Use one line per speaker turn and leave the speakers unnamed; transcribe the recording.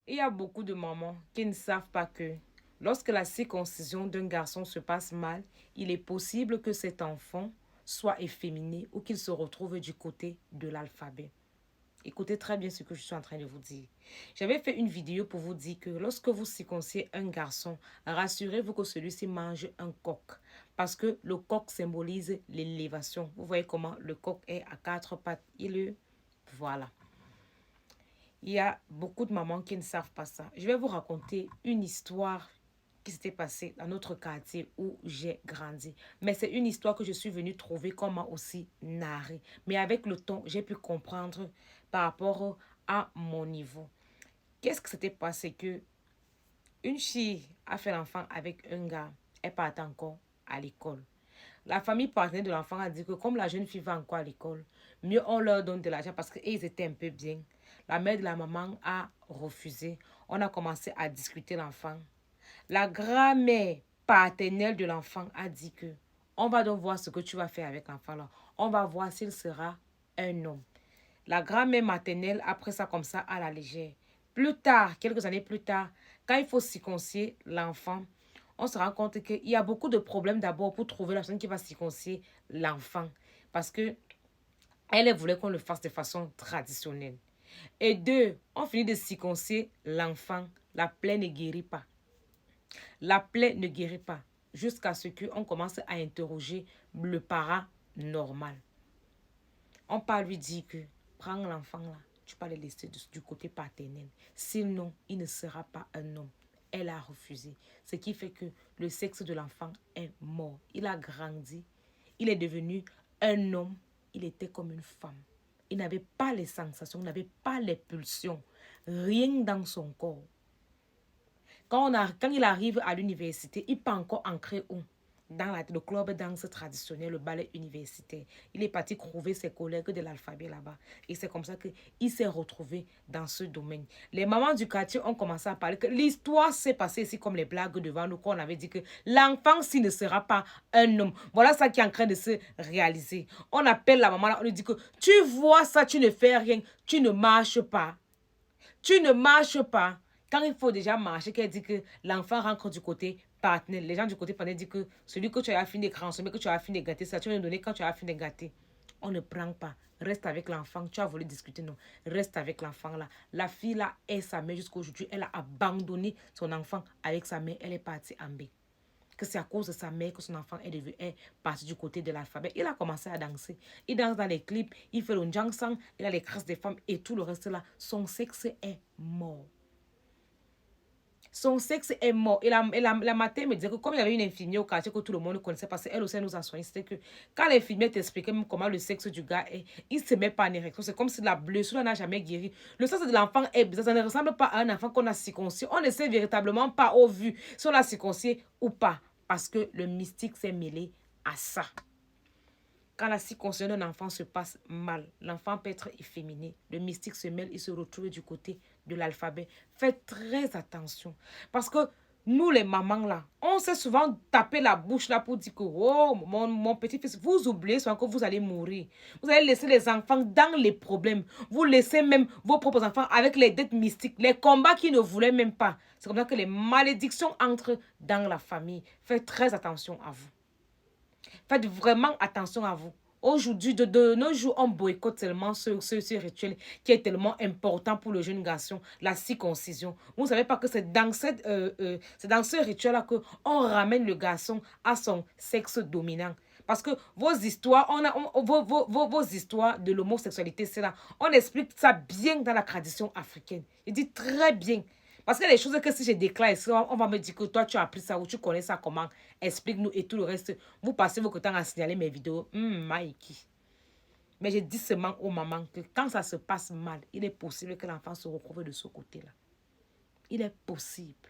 Il y a beaucoup de mamans qui ne savent pas que lorsque la circoncision d'un garçon se passe mal, il est possible que cet enfant soit efféminé ou qu'il se retrouve du côté de l'alphabet. Écoutez très bien ce que je suis en train de vous dire. J'avais fait une vidéo pour vous dire que lorsque vous circonciez un garçon, rassurez-vous que celui-ci mange un coq. Parce que le coq symbolise l'élévation. Vous voyez comment le coq est à quatre pattes. Voilà. Il y a beaucoup de mamans qui ne savent pas ça. Je vais vous raconter une histoire qui s'était passée dans notre quartier où j'ai grandi. Mais c'est une histoire que je suis venue trouver qu'on m'a aussi narrée. Mais avec le temps, j'ai pu comprendre par rapport à mon niveau. Qu'est-ce que s'était passé que une fille a fait l'enfant avec un gars, elle part encore à l'école. La famille partenaire de l'enfant a dit que comme la jeune fille va encore à l'école, mieux on leur donne de l'argent parce qu'ils étaient un peu bien. La mère de la maman a refusé. On a commencé à discuter l'enfant. La grand-mère paternelle de l'enfant a dit que on va donc voir ce que tu vas faire avec l'enfant là. On va voir s'il sera un homme. La grand-mère maternelle a pris ça comme ça à la légère. Plus tard, quelques années plus tard, quand il faut circoncire l'enfant, on se rend compte qu'il y a beaucoup de problèmes d'abord pour trouver la personne qui va circoncire l'enfant. Parce que elle voulait qu'on le fasse de façon traditionnelle. Et deux, on finit de circoncire l'enfant. La plaie ne guérit pas. La plaie ne guérit pas. Jusqu'à ce qu'on commence à interroger le parent normal. On peut lui dire que prends l'enfant là, tu peux le laisser du côté paternel. Sinon, il ne sera pas un homme. Elle a refusé. Ce qui fait que le sexe de l'enfant est mort. Il a grandi. Il est devenu un homme. Il était comme une femme. Il n'avait pas les sensations, il n'avait pas les pulsions. Rien dans son corps. Quand il arrive à l'université, il peut encore ancrer où? Dans le club danse traditionnel, le ballet universitaire. Il est parti trouver ses collègues de l'alphabet là-bas. Et c'est comme ça qu'il s'est retrouvé dans ce domaine. Les mamans du quartier ont commencé à parler que l'histoire s'est passée ici comme les blagues devant nous, qu'on avait dit que l'enfant, s'il ne sera pas un homme. Voilà ça qui est en train de se réaliser. On appelle la maman là, on lui dit que tu vois ça, tu ne fais rien, tu ne marches pas. Tu ne marches pas. Quand il faut déjà marcher, qu'elle dit que l'enfant rentre du côté partenaire. Les gens du côté partenaire disent que celui que tu as fini de consommer, que tu as fini de gâter, ça tu vas nous donner quand tu as fini de gâter. On ne prend pas. Reste avec l'enfant. Tu as voulu discuter, non. Reste avec l'enfant là. La fille là est sa mère jusqu'à aujourd'hui. Elle a abandonné son enfant avec sa mère. Elle est partie en B. Que c'est à cause de sa mère que son enfant est parti du côté de l'alphabet. Il a commencé à danser. Il danse dans les clips, il fait le jangsang, il a les crasses des femmes et tout le reste là. Son sexe est mort. Son sexe est mort. Et la matin me disait que comme il y avait une infirmière au quartier que tout le monde connaissait, parce qu'elle aussi nous a soigné, c'était que quand l'infirmière t'expliquait même comment le sexe du gars est, il ne se met pas en érection. C'est comme si la blessure n'a jamais guéri. Le sexe de l'enfant est bizarre. Ça ne ressemble pas à un enfant qu'on a circoncis. On ne sait véritablement pas au vu si on a circoncis ou pas. Parce que le mystique s'est mêlé à ça. Quand la circoncision d'un enfant se passe mal, l'enfant peut être efféminé. Le mystique se mêle, il se retrouve du côté de l'alphabet. Faites très attention. Parce que nous, les mamans, là, on s'est souvent tapé la bouche là pour dire que, oh, mon petit-fils, vous oubliez souvent que vous allez mourir. Vous allez laisser les enfants dans les problèmes. Vous laissez même vos propres enfants avec les dettes mystiques, les combats qu'ils ne voulaient même pas. C'est comme ça que les malédictions entrent dans la famille. Faites très attention à vous. Faites vraiment attention à vous. Aujourd'hui, de nos jours, on boycotte tellement ce rituel qui est tellement important pour le jeune garçon, la circoncision. Vous ne savez pas que c'est dans ce rituel-là qu'on ramène le garçon à son sexe dominant. Parce que vos histoires, vos histoires de l'homosexualité, c'est là. On explique ça bien dans la tradition africaine. Il dit très bien. Parce que les choses que si je déclare ici, on va me dire que toi, tu as appris ça ou tu connais ça comment. Explique-nous et tout le reste. Vous passez votre temps à signaler mes vidéos. Mikey. Mais je dis seulement aux mamans que quand ça se passe mal, il est possible que l'enfant se retrouve de ce côté-là. Il est possible.